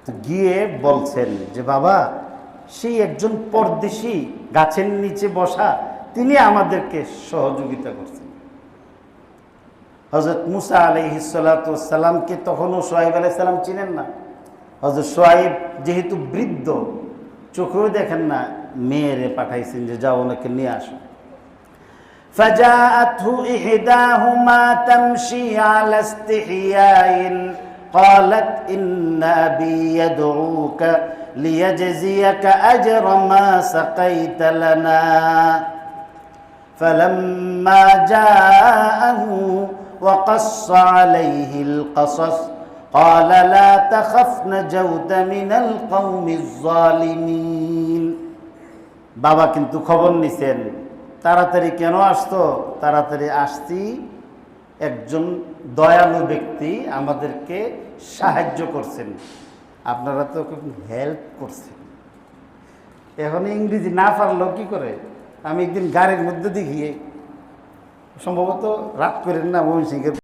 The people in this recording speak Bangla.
তো গিয়ে বলছেন যে বাবা, সেই একজন পরদেশী গাছের নিচে বসা, তিনি আমাদেরকে সহযোগিতা করছেন। হযরত মুসা আলাইহিস সালাতু ওয়াস সালামকে তখনও শুআয়ব আলাইহিস সালাম চিনেন না। হযরত শুআয়ব যেহেতু বৃদ্ধ, চোখেও দেখেন না, মেয়েরে পাঠাইছেন যে যাও ওনাকে নিয়ে আসো। فجاءته إحداهما تمشي على استحياء قالت إن أبي يدعوك ليجزيك أجر ما سقيت لنا فلما جاءه وقص عليه القصص قال لا تخف نجوت من القوم الظالمين। বাবা কিন্তু খবর নিছেন, তাড়াতাড়ি কেন আসতো? তাড়াতাড়ি আসছি, একজন দয়ালু ব্যক্তি আমাদেরকে সাহায্য করছেন, আপনারা তো হেল্প করছেন। এখন ইংরেজি না পারলেও কি করে? আমি একদিন গাড়ির মধ্যে দেখিয়ে, সম্ভবত রাত করেন না, ময়মনসিংহের